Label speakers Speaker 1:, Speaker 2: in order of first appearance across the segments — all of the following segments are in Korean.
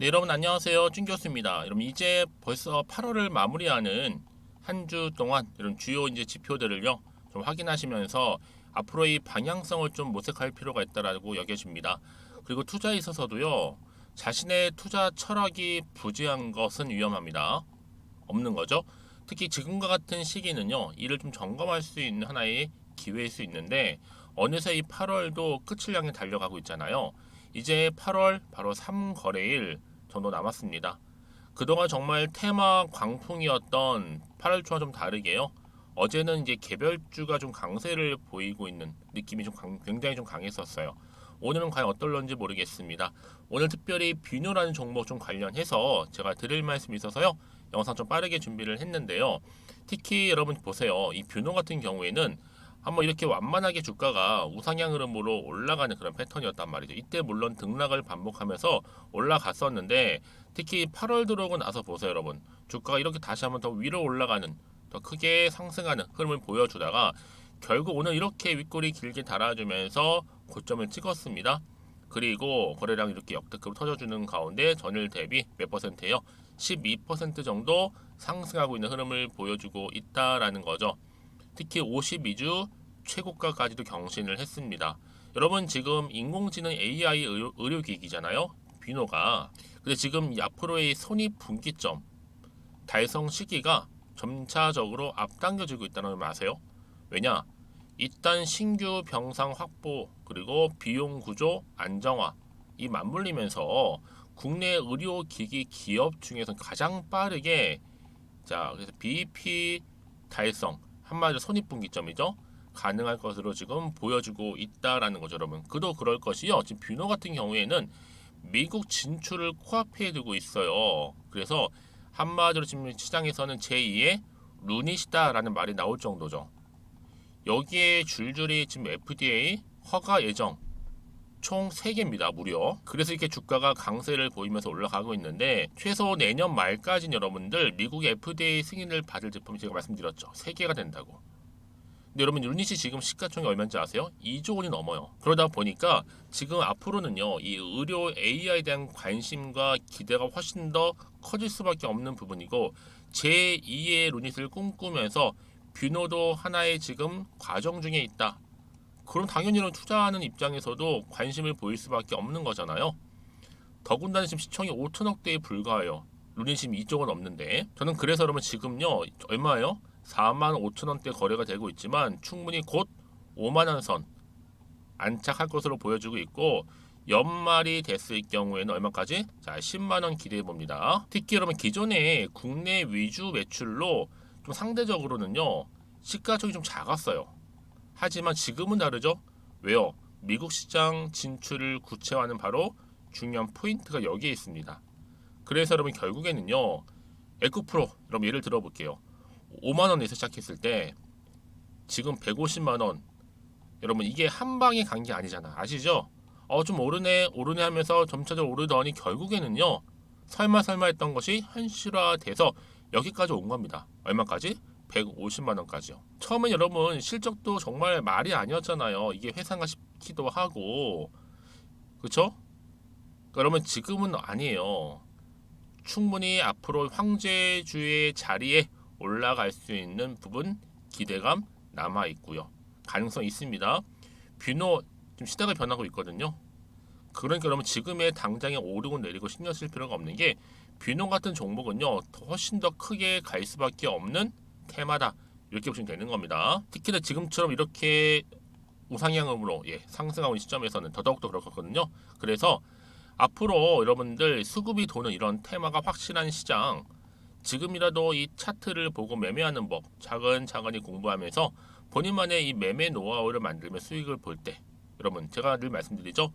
Speaker 1: 네, 여러분 안녕하세요. 준 교수입니다. 여러분 이제 벌써 8월을 마무리하는 한 주 동안 이런 주요 이제 지표들을요 좀 확인하시면서 앞으로의 방향성을 좀 모색할 필요가 있다라고 여겨집니다. 그리고 투자에 있어서도요 자신의 투자 철학이 부재한 것은 위험합니다. 없는 거죠. 특히 지금과 같은 시기는요 이를 좀 점검할 수 있는 하나의 기회일 수 있는데 어느새 이 8월도 끝을 향해 달려가고 있잖아요. 이제 8월 바로 3거래일 정도 남았습니다. 그동안 정말 테마 광풍이었던 8월 초와 좀 다르게요. 어제는 이제 개별주가 좀 강세를 보이고 있는 느낌이 굉장히 좀 강했었어요. 오늘은 과연 어떨런지 모르겠습니다. 오늘 특별히 비뇨라는 종목 좀 관련해서 제가 드릴 말씀이 있어서요. 영상 좀 빠르게 준비를 했는데요. 특히 여러분 보세요. 이 뷰노 같은 경우에는 한번 이렇게 완만하게 주가가 우상향 흐름으로 올라가는 그런 패턴이었단 말이죠. 이때 물론 등락을 반복하면서 올라갔었는데 특히 8월 들어오고 나서 보세요, 여러분. 주가가 이렇게 다시 한번 더 위로 올라가는 더 크게 상승하는 흐름을 보여주다가 결국 오늘 이렇게 윗골이 길게 달아주면서 고점을 찍었습니다. 그리고 거래량 이렇게 역대급 터져주는 가운데 전일 대비 몇 퍼센트예요? 12% 정도 상승하고 있는 흐름을 보여주고 있다라는 거죠. 특히 52주 최고가까지도 경신을 했습니다. 여러분 지금 인공지능 AI 의료기기잖아요. 비노가. 근데 지금 앞으로의 손익 분기점 달성 시기가 점차적으로 앞당겨지고 있다는 걸 아세요? 왜냐? 일단 신규 병상 확보 그리고 비용 구조 안정화 이 맞물리면서 국내 의료기기 기업 중에서 가장 빠르게 그래서 BEP 달성 한마디로 손익분기점이죠. 가능할 것으로 지금 보여주고 있다라는 거죠, 여러분. 그도 그럴 것이요. 지금 뷰노 같은 경우에는 미국 진출을 코앞에 두고 있어요. 그래서 한마디로 지금 시장에서는 제2의 루닛이다라는 말이 나올 정도죠. 여기에 줄줄이 지금 FDA 허가 예정 총 3개입니다. 무려. 그래서 이렇게 주가가 강세를 보이면서 올라가고 있는데 최소 내년 말까지는 여러분들 미국의 FDA 승인을 받을 제품이 제가 말씀드렸죠. 3개가 된다고. 근데 여러분 유닛이 지금 시가총이 얼마인지 아세요? 2조 원이 넘어요. 그러다 보니까 지금 앞으로는요. 이 의료 AI에 대한 관심과 기대가 훨씬 더 커질 수밖에 없는 부분이고 제2의 루닛을 꿈꾸면서 뷰노도 하나의 지금 과정 중에 있다. 그럼 당연히 투자하는 입장에서도 관심을 보일 수밖에 없는 거잖아요. 더군다나 지금 시총이 5천억대에 불과해요. 루닛이 지금 2조 원 넘는데 저는 그래서 여러분 지금요 얼마예요? 4만 5천 원대 거래가 되고 있지만 충분히 곧 5만 원 선 안착할 것으로 보여주고 있고 연말이 됐을 경우에는 얼마까지? 자, 10만 원 기대해 봅니다. 특히 여러분 기존에 국내 위주 매출로 좀 상대적으로는요 시가총이 좀 작았어요. 하지만 지금은 다르죠. 왜요? 미국 시장 진출을 구체화하는 바로 중요한 포인트가 여기에 있습니다. 그래서 여러분 결국에는요. 에코프로 여러분 예를 들어볼게요. 5만 원에서 시작했을 때 지금 150만 원. 여러분 이게 한 방에 간 게 아니잖아. 아시죠? 좀 오르네 오르네 하면서 점차적으로 오르더니 결국에는요. 설마 했던 것이 현실화돼서 여기까지 온 겁니다. 얼마까지? 150만 원까지요. 처음엔 여러분 실적도 정말 말이 아니었잖아요. 이게 회상가 싶기도 하고 그쵸? 그러면 지금은 아니에요. 충분히 앞으로 황제주의 자리에 올라갈 수 있는 부분 기대감 남아 있고요. 가능성 있습니다. 뷰노 좀 시대가 변하고 있거든요. 그러니까 여러분 지금의 당장에 오르고 내리고 신경 쓸 필요가 없는 게 뷰노 같은 종목은요 훨씬 더 크게 갈 수밖에 없는 테마다 이렇게 보시면 되는 겁니다. 특히나 지금처럼 이렇게 우상향음으로 상승하고 있는 시점에서는 더더욱더 그렇거든요. 그래서 앞으로 여러분들 수급이 도는 이런 테마가 확실한 시장 지금이라도 이 차트를 보고 매매하는 법 차근차근히 공부하면서 본인만의 이 매매 노하우를 만들면 수익을 볼 때 여러분 제가 늘 말씀드리죠.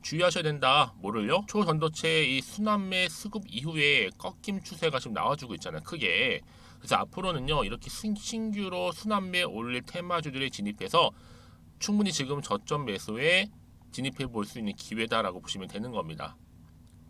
Speaker 1: 주의하셔야 된다. 뭐를요? 초전도체의 이 순환매 수급 이후에 꺾임 추세가 지금 나와주고 있잖아요. 크게. 그래서 앞으로는요. 이렇게 신규로 순환매 올릴 테마주들에 진입해서 충분히 지금 저점 매수에 진입해 볼 수 있는 기회다라고 보시면 되는 겁니다.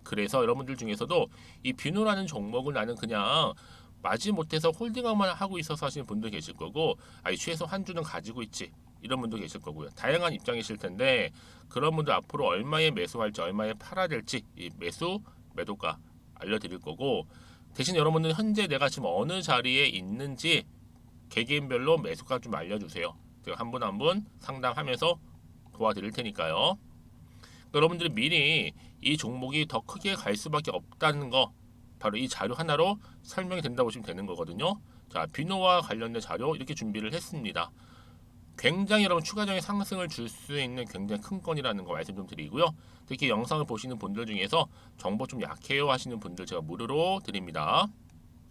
Speaker 1: 그래서 여러분들 중에서도 이 비누라는 종목을 나는 그냥 마지못해서 홀딩만 하고 있어서 하시는 분도 계실 거고 아니 최소 한 주는 가지고 있지 이런 분도 계실 거고요. 다양한 입장이실 텐데 그런 분들 앞으로 얼마에 매수할지 얼마에 팔아야 될지 이 매수 매도가 알려드릴 거고, 대신 여러분들 현재 내가 지금 어느 자리에 있는지 개개인별로 매수가 좀 알려주세요. 제가 한 분 한 분 상담하면서 도와드릴 테니까요. 여러분들이 미리 이 종목이 더 크게 갈 수밖에 없다는 거 바로 이 자료 하나로 설명이 된다고 보시면 되는 거거든요. 자, 비노와 관련된 자료 이렇게 준비를 했습니다. 굉장히 여러분 추가적인 상승을 줄 수 있는 굉장히 큰 건이라는 거 말씀 좀 드리고요. 특히 영상을 보시는 분들 중에서 정보 좀 약해요 하시는 분들 제가 무료로 드립니다.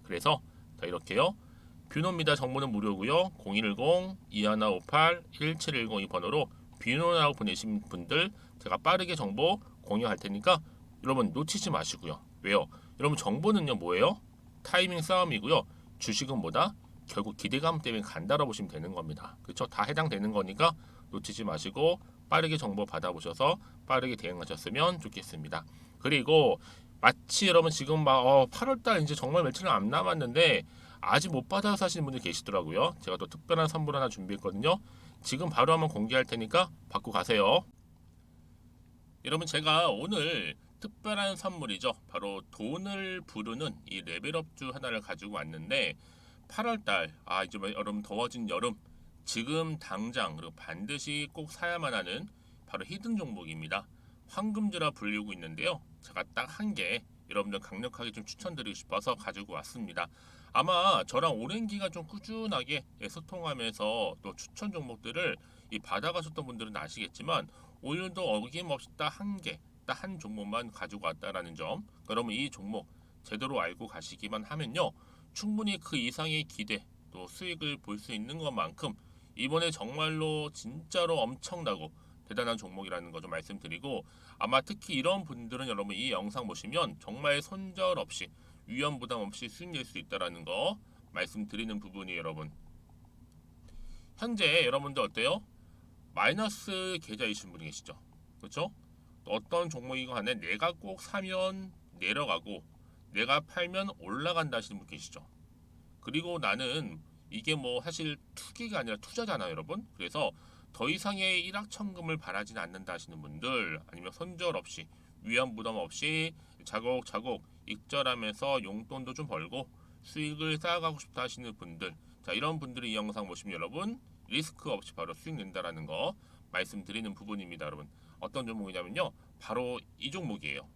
Speaker 1: 그래서 자, 이렇게요. 뷰노입니다. 정보는 무료고요. 0110-2158-1710 이 번호로 뷰노라고 보내신 분들 제가 빠르게 정보 공유할 테니까 여러분 놓치지 마시고요. 왜요? 여러분 정보는요 뭐예요? 타이밍 싸움이고요. 주식은 뭐다? 결국 기대감 때문에 간다라고 보시면 되는 겁니다. 그렇죠? 다 해당되는 거니까 놓치지 마시고 빠르게 정보 받아보셔서 빠르게 대응하셨으면 좋겠습니다. 그리고 마치 여러분 지금 막 8월달 이제 정말 며칠 안 남았는데 아직 못 받아서 사시는 분들 계시더라고요. 제가 또 특별한 선물 하나 준비했거든요. 지금 바로 한번 공개할 테니까 받고 가세요. 여러분 제가 오늘 특별한 선물이죠. 바로 돈을 부르는 이 레벨업주 하나를 가지고 왔는데 8월달 이제 여러분 더워진 여름 지금 당장 그리고 반드시 꼭 사야만 하는 바로 히든 종목입니다. 황금주라 불리고 있는데요. 제가 딱 한 개 여러분들 강력하게 좀 추천드리고 싶어서 가지고 왔습니다. 아마 저랑 오랜 기간 좀 꾸준하게 소통하면서 또 추천 종목들을 받아가셨던 분들은 아시겠지만 오늘도 어김없이 딱 한 개, 딱 한 종목만 가지고 왔다라는 점. 그러면 이 종목 제대로 알고 가시기만 하면요. 충분히 그 이상의 기대 또 수익을 볼 수 있는 것만큼 이번에 정말로 진짜로 엄청나고 대단한 종목이라는 거 좀 말씀드리고 아마 특히 이런 분들은 여러분 이 영상 보시면 정말 손절 없이 위험 부담 없이 수익 낼 수 있다라는 거 말씀드리는 부분이 여러분 현재 여러분들 어때요? 마이너스 계좌이신 분이 계시죠? 그렇죠? 어떤 종목이건 간에 내가 꼭 사면 내려가고 내가 팔면 올라간다 하시는 분 계시죠? 그리고 나는 이게 뭐 사실 투기가 아니라 투자잖아요, 여러분. 그래서 더 이상의 일확천금을 바라진 않는다 하시는 분들 아니면 손절 없이 위험 부담 없이 자곡자곡 익절하면서 용돈도 좀 벌고 수익을 쌓아가고 싶다 하시는 분들 자 이런 분들이 이 영상 보시면 여러분 리스크 없이 바로 수익 낸다라는 거 말씀드리는 부분입니다, 여러분. 어떤 종목이냐면요. 바로 이 종목이에요.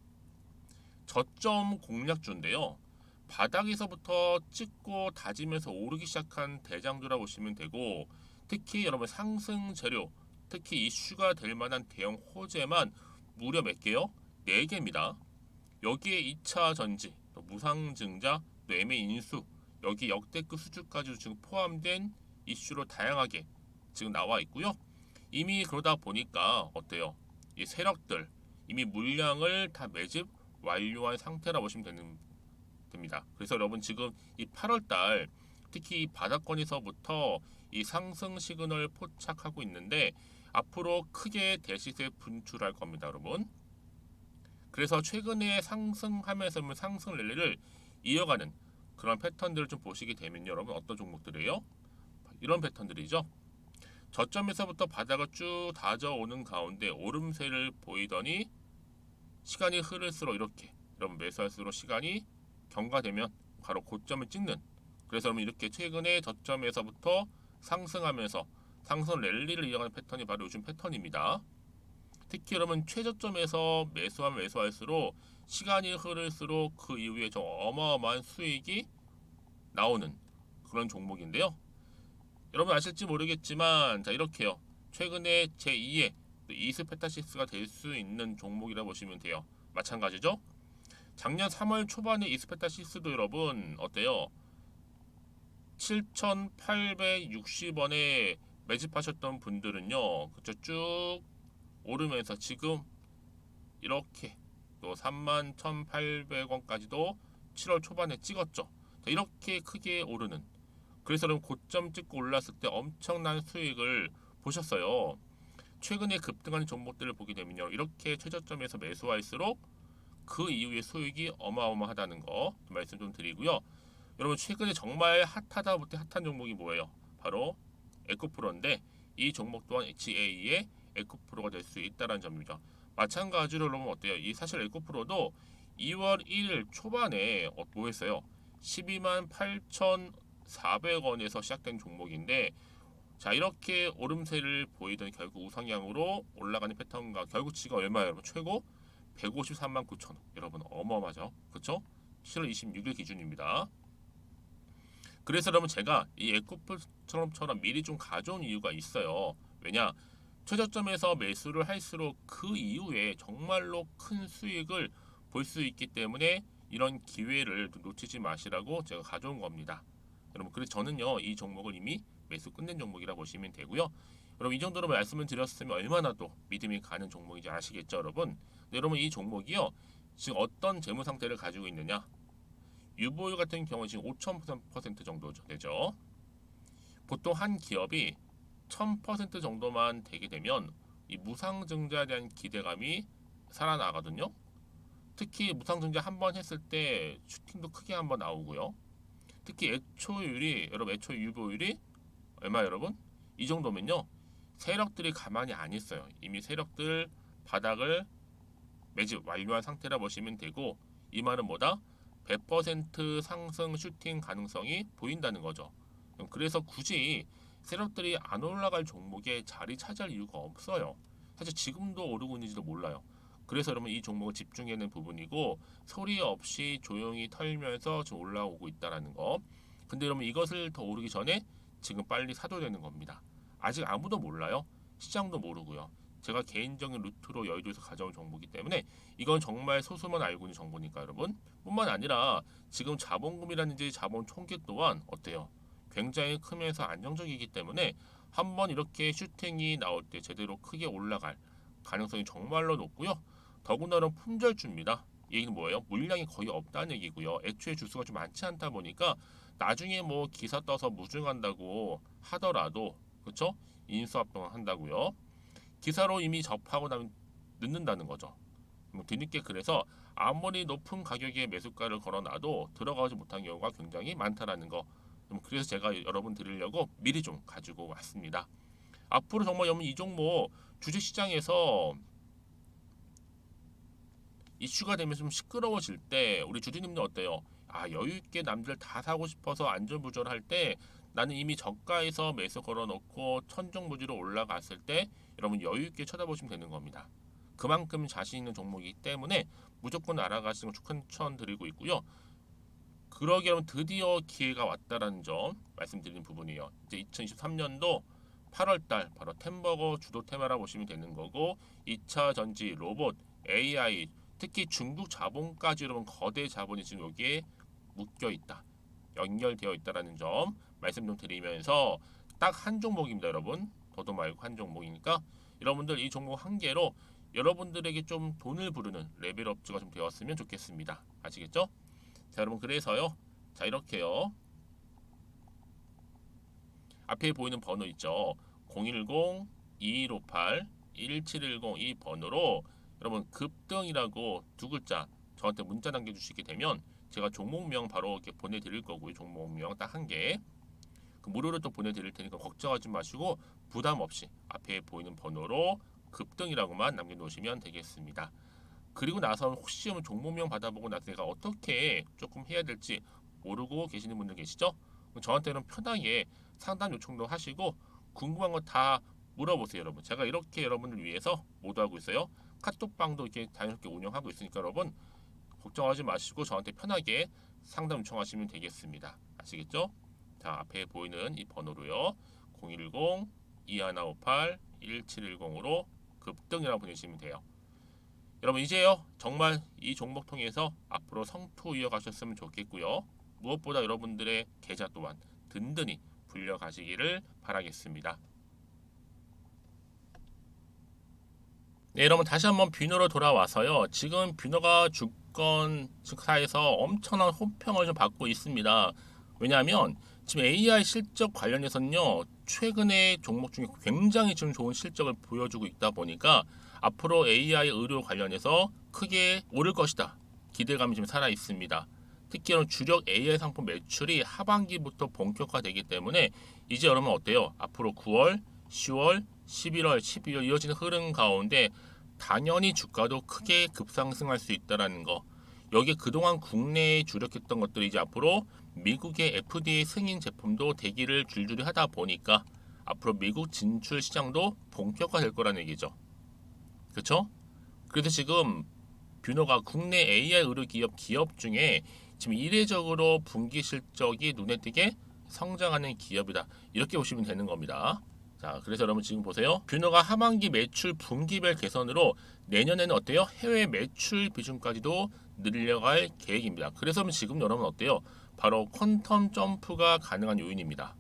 Speaker 1: 저점 공략주인데요. 바닥에서부터 찍고 다지면서 오르기 시작한 대장주라 보시면 되고 특히 여러분 상승 재료 특히 이슈가 될 만한 대형 호재만 무려 몇 개요? 4개입니다. 여기에 2차 전지, 또 무상증자, 또 매매 인수 여기 역대급 수주까지 지금 포함된 이슈로 다양하게 지금 나와 있고요. 이미 그러다 보니까 어때요? 이 세력들 이미 물량을 다 매집 완료한 상태라 보시면 됩니다. 그래서 여러분 지금 이 8월달 특히 이 바닥권에서부터 이 상승 시그널 포착하고 있는데 앞으로 크게 대시세 분출할 겁니다, 여러분. 그래서 최근에 상승하면서 상승 랠리를 이어가는 그런 패턴들을 좀 보시게 되면 여러분 어떤 종목들이에요? 이런 패턴들이죠. 저점에서부터 바닥을 쭉 다져오는 가운데 오름세를 보이더니 시간이 흐를수록 이렇게 여러분 매수할수록 시간이 경과되면 바로 고점을 찍는 그래서 여러분 이렇게 최근에 저점에서부터 상승하면서 상승 랠리를 이어가는 패턴이 바로 요즘 패턴입니다. 특히 여러분 최저점에서 매수하면 매수할수록 시간이 흐를수록 그 이후에 좀 어마어마한 수익이 나오는 그런 종목인데요. 여러분 아실지 모르겠지만 자 이렇게요. 최근에 제2의 이스페타시스가 될 수 있는 종목이라 보시면 돼요. 마찬가지죠. 작년 3월 초반에 이스페타시스도 여러분 어때요? 7,860원에 매집하셨던 분들은요. 그쵸 쭉 오르면서 지금 이렇게 또 31,800원까지도 7월 초반에 찍었죠. 자, 이렇게 크게 오르는 그래서 여러분 고점 찍고 올랐을 때 엄청난 수익을 보셨어요. 최근에 급등하는 종목들을 보게 되면요. 이렇게 최저점에서 매수할수록 그 이후에 수익이 어마어마하다는 거 말씀 좀 드리고요. 여러분 최근에 정말 핫하다 못해 핫한 종목이 뭐예요? 바로 에코프로인데 이 종목 또한 HA의 에코프로가 될 수 있다는 점입니다. 마찬가지로 여러분 어때요? 이 사실 에코프로도 2월 1일 초반에 뭐 했어요? 12만 8,400원에서 시작된 종목인데 자 이렇게 오름세를 보이던 결국 우상향으로 올라가는 패턴과 결국 지가 얼마예요 여러분? 최고 153만 9천 원. 여러분 어마어마하죠? 그쵸? 7월 26일 기준입니다. 그래서 여러분 제가 이 에코프처럼 미리 좀 가져온 이유가 있어요. 왜냐? 최저점에서 매수를 할수록 그 이후에 정말로 큰 수익을 볼 수 있기 때문에 이런 기회를 놓치지 마시라고 제가 가져온 겁니다. 여러분 그래서 저는요 이 종목을 이미 매수 끝낸 종목이라 보시면 되고요. 여러분 이 정도로 말씀을 드렸으면 얼마나 또 믿음이 가는 종목인지 아시겠죠 여러분? 네, 여러분 이 종목이요 지금 어떤 재무 상태를 가지고 있느냐? 유보율 같은 경우 지금 5,000% 정도 되죠. 보통 한 기업이 1000% 정도만 되게 되면 이 무상증자에 대한 기대감이 살아나거든요. 특히 무상증자 한번 했을 때 슈팅도 크게 한번 나오고요. 특히 애초율이 여러분 애초 유보율이 얼마 여러분? 이 정도면요. 세력들이 가만히 안 있어요. 이미 세력들 바닥을 매집 완료한 상태라 보시면 되고 이 말은 뭐다? 100% 상승 슈팅 가능성이 보인다는 거죠. 그래서 굳이 세력들이 안 올라갈 종목에 자리 차지할 이유가 없어요. 사실 지금도 오르고 있는지도 몰라요. 그래서 여러분 이 종목을 집중해야 하는 부분이고 소리 없이 조용히 털면서 좀 올라오고 있다라는 거. 근데 여러분 이것을 더 오르기 전에 지금 빨리 사도 되는 겁니다. 아직 아무도 몰라요. 시장도 모르고요. 제가 개인적인 루트로 여의도에서 가져온 정보이기 때문에 이건 정말 소수만 알고 있는 정보니까 여러분 뿐만 아니라 지금 자본금이라든지 자본 총계 또한 어때요? 굉장히 크면서 안정적이기 때문에 한번 이렇게 슈팅이 나올 때 제대로 크게 올라갈 가능성이 정말로 높고요. 더군다나 품절주입니다. 이 얘기는 뭐예요? 물량이 거의 없다는 얘기고요. 애초에 주수가 좀 많지 않다 보니까 나중에 뭐 기사 떠서 무증한다고 하더라도 그렇죠? 인수합병 한다고요. 기사로 이미 접하고 나면 늦는다는 거죠. 뒤늦게 그래서 아무리 높은 가격에 매수가를 걸어놔도 들어가지 못한 경우가 굉장히 많다라는 거. 그래서 제가 여러분 드리려고 미리 좀 가지고 왔습니다. 앞으로 정말 여러분 이 종목 주식시장에서 이슈가 되면서 좀 시끄러워질 때 우리 주주님들 어때요? 아 여유 있게 남들 다 사고 싶어서 안전부절할 때 나는 이미 저가에서 매수 걸어놓고 천정부지로 올라갔을 때 여러분 여유 있게 쳐다보시면 되는 겁니다. 그만큼 자신 있는 종목이기 때문에 무조건 알아가시는 걸 추천드리고 있고요. 그러기 여러분 드디어 기회가 왔다라는 점 말씀드리는 부분이에요. 이제 2023년도 8월달 바로 템버거 주도 테마라 보시면 되는 거고 2차 전지, 로봇, AI 특히 중국 자본까지 여러분 거대 자본이 지금 여기에 묶여 있다. 연결되어 있다라는 점 말씀 좀 드리면서 딱 한 종목입니다, 여러분. 더도 말고 한 종목이니까 여러분들 이 종목 한 개로 여러분들에게 좀 돈을 부르는 레벨업주가 좀 되었으면 좋겠습니다. 아시겠죠? 자, 여러분 그래서요. 자, 이렇게요. 앞에 보이는 번호 있죠. 010-2158-1710 이 번호로 여러분 급등이라고 두 글자 저한테 문자 남겨주시게 되면 제가 종목명 바로 이렇게 보내드릴 거고요. 종목명 딱 한 개. 그 무료로 또 보내드릴 테니까 걱정하지 마시고 부담 없이 앞에 보이는 번호로 급등이라고만 남겨놓으시면 되겠습니다. 그리고 나서 혹시 종목명 받아보고 나서 내가 어떻게 조금 해야 될지 모르고 계시는 분들 계시죠? 저한테는 편하게 상담 요청도 하시고 궁금한 거 다 물어보세요, 여러분. 제가 이렇게 여러분을 위해서 모두하고 있어요. 카톡방도 이렇게 자연스럽게 운영하고 있으니까 여러분 걱정하지 마시고 저한테 편하게 상담 요청하시면 되겠습니다. 아시겠죠? 자, 앞에 보이는 이 번호로요. 010-2158-1710으로 급등이라고 보내시면 돼요. 여러분 이제요 정말 이 종목 통해서 앞으로 성투 이어가셨으면 좋겠고요. 무엇보다 여러분들의 계좌 또한 든든히 불려가시기를 바라겠습니다. 네, 여러분 다시 한번 뷰너로 돌아와서요. 지금 뷰너가 주권 증사에서 엄청난 호평을 좀 받고 있습니다. 왜냐하면 지금 AI 실적 관련해서는요. 최근에 종목 중에 굉장히 좀 좋은 실적을 보여주고 있다 보니까 앞으로 AI 의료 관련해서 크게 오를 것이다. 기대감이 좀 살아 있습니다. 특히 주력 AI 상품 매출이 하반기부터 본격화되기 때문에 이제 여러분 어때요? 앞으로 9월, 10월, 11월, 12월 이어지는 흐름 가운데 당연히 주가도 크게 급상승할 수 있다라는 거. 여기에 그동안 국내에 주력했던 것들이 이제 앞으로 미국의 FDA 승인 제품도 대기를 줄줄이 하다 보니까 앞으로 미국 진출 시장도 본격화될 거라는 얘기죠. 그렇죠? 그래서 지금 뷰노가 국내 AI 의료 기업 중에 지금 이례적으로 분기 실적이 눈에 띄게 성장하는 기업이다. 이렇게 보시면 되는 겁니다. 자, 그래서 여러분 지금 보세요. 뷰노가 하반기 매출 분기별 개선으로 내년에는 어때요? 해외 매출 비중까지도 늘려갈 계획입니다. 그래서 지금 여러분 어때요? 바로 퀀텀 점프가 가능한 요인입니다.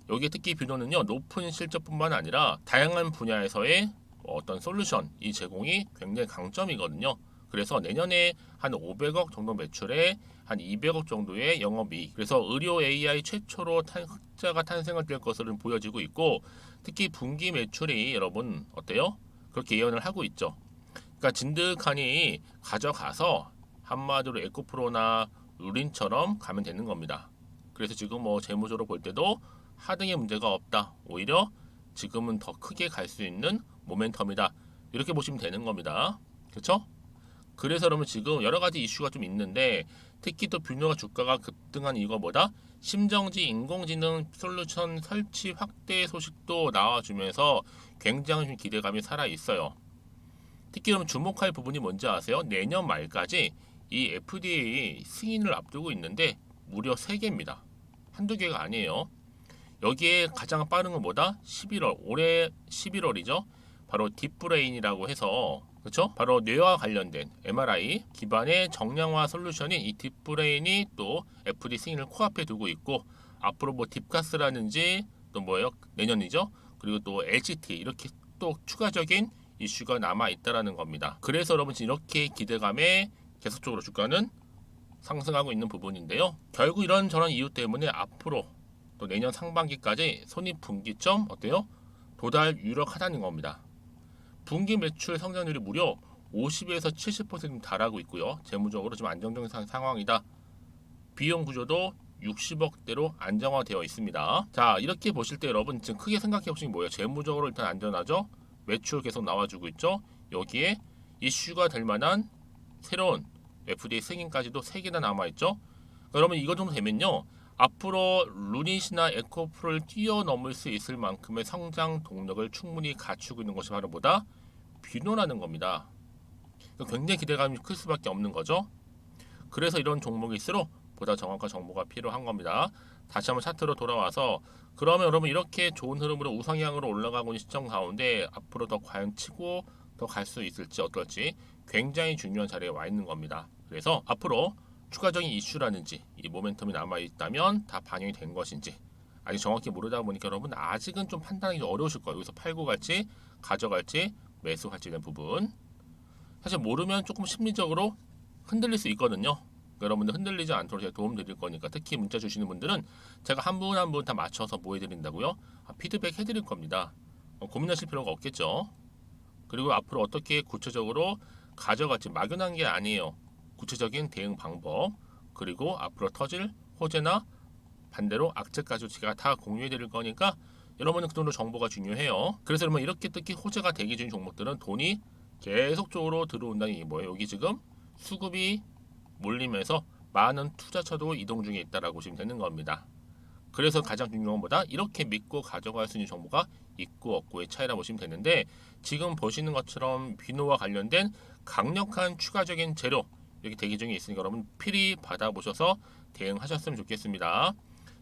Speaker 1: 여기에 특히 뷰노는요, 높은 실적뿐만 아니라 다양한 분야에서의 어떤 솔루션 이 제공이 굉장히 강점이거든요. 그래서 내년에 한 500억 정도 매출에 한 200억 정도의 영업이익. 그래서 의료 AI 최초로 흑자가 탄생할 될 것으로 보여지고 있고, 특히 분기 매출이 여러분 어때요? 그렇게 예언을 하고 있죠. 그러니까 진득하니 가져가서 한마디로 에코프로나 루린처럼 가면 되는 겁니다. 그래서 지금 뭐 재무적으로 볼 때도 하등의 문제가 없다. 오히려 지금은 더 크게 갈 수 있는 모멘텀이다. 이렇게 보시면 되는 겁니다. 그렇죠? 그래서 여러분 지금 여러 가지 이슈가 좀 있는데 특히 또 뷰노가 주가가 급등한 이유가 뭐다? 심정지 인공지능 솔루션 설치 확대 소식도 나와주면서 굉장히 좀 기대감이 살아 있어요. 특히 여러분 주목할 부분이 뭔지 아세요? 내년 말까지 이 FDA 승인을 앞두고 있는데 무려 3개입니다. 한두 개가 아니에요. 여기에 가장 빠른 건 뭐다? 11월, 올해 11월이죠. 바로 딥브레인이라고 해서 그렇죠? 바로 뇌와 관련된 MRI 기반의 정량화 솔루션인 이 딥브레인이 또 FDA 승인을 코앞에 두고 있고 앞으로 뭐 딥가스라든지 또 뭐예요? 내년이죠. 그리고 또 LCT 이렇게 또 추가적인 이슈가 남아 있다라는 겁니다. 그래서 여러분 이렇게 기대감에 계속적으로 주가는 상승하고 있는 부분인데요. 결국 이런 저런 이유 때문에 앞으로 또 내년 상반기까지 손익분기점 어때요? 도달 유력하다는 겁니다. 분기 매출 성장률이 무려 50에서 70% 달하고 있고요. 재무적으로 좀 안정적인 상황이다. 비용 구조도 60억대로 안정화되어 있습니다. 자, 이렇게 보실 때 여러분 지금 크게 생각해 보시면 뭐예요? 재무적으로 일단 안전하죠. 매출 계속 나와주고 있죠. 여기에 이슈가 될 만한 새로운 FDA 승인까지도 3개나 남아있죠. 그러면 이거 정도 되면요. 앞으로 루닛이나 에코프를 뛰어넘을 수 있을 만큼의 성장 동력을 충분히 갖추고 있는 것이 바로 뭐다? 뷰노라는 겁니다. 굉장히 기대감이 클 수밖에 없는 거죠. 그래서 이런 종목일수록 보다 정확한 정보가 필요한 겁니다. 다시 한번 차트로 돌아와서 그러면 여러분 이렇게 좋은 흐름으로 우상향으로 올라가고 있는 시점 가운데 앞으로 더 과연 치고 더 갈 수 있을지 어떨지 굉장히 중요한 자리에 와 있는 겁니다. 그래서 앞으로 추가적인 이슈라든지 이 모멘텀이 남아 있다면 다 반영이 된 것인지 아직 정확히 모르다 보니까 여러분 아직은 좀 판단하기 어려우실 거예요. 여기서 팔고 갈지 가져갈지 매수할지 된 부분 사실 모르면 조금 심리적으로 흔들릴 수 있거든요. 여러분들 흔들리지 않도록 제가 도움 드릴 거니까 특히 문자 주시는 분들은 제가 한 분 한 분 다 맞춰서 보여드린다고요. 피드백 해드릴 겁니다. 고민하실 필요가 없겠죠. 그리고 앞으로 어떻게 구체적으로 가져갈지 막연한 게 아니에요. 구체적인 대응 방법 그리고 앞으로 터질 호재나 반대로 악재까지 제가 다 공유해 드릴 거니까 여러분은 그 정도 정보가 중요해요. 그래서 여러분 이렇게 특히 호재가 대기 중인 종목들은 돈이 계속적으로 들어온다는 게 뭐예요? 여기 지금 수급이 몰리면서 많은 투자처도 이동 중에 있다라고 보시면 되는 겁니다. 그래서 가장 중요한 것보다 이렇게 믿고 가져갈 수 있는 정보가 있고 없고의 차이라 보시면 되는데 지금 보시는 것처럼 비노와 관련된 강력한 추가적인 재료 여기 대기 중에 있으니까 여러분 필히 받아보셔서 대응하셨으면 좋겠습니다.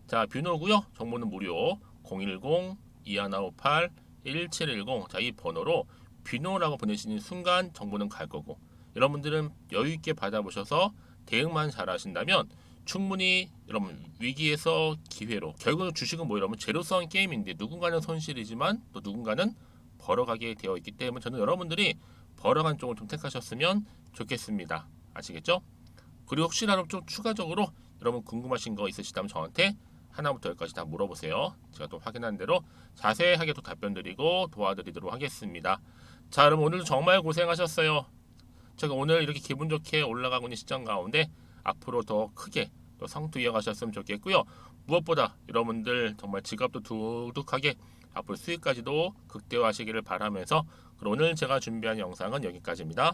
Speaker 1: 자, 뷰노고요. 정보는 무료 010-2158-1710 자, 이 번호로 뷰노라고 보내시는 순간 정보는 갈 거고 여러분들은 여유 있게 받아보셔서 대응만 잘 하신다면 충분히 여러분 위기에서 기회로 결국은 주식은 뭐 여러분 제로성 게임인데 누군가는 손실이지만 또 누군가는 벌어가게 되어 있기 때문에 저는 여러분들이 벌어간 쪽을 좀 택하셨으면 좋겠습니다. 아시겠죠? 그리고 혹시라도 좀 추가적으로 여러분 궁금하신 거 있으시다면 저한테 하나부터 열까지 다 물어보세요. 제가 또 확인한 대로 자세하게 또 답변 드리고 도와드리도록 하겠습니다. 자, 여러분 오늘도 정말 고생하셨어요. 제가 오늘 이렇게 기분 좋게 올라가고 있는 시점 가운데 앞으로 더 크게 또 성투 이어가셨으면 좋겠고요. 무엇보다 여러분들 정말 지갑도 두둑하게 앞으로 수익까지도 극대화하시기를 바라면서 그럼 오늘 제가 준비한 영상은 여기까지입니다.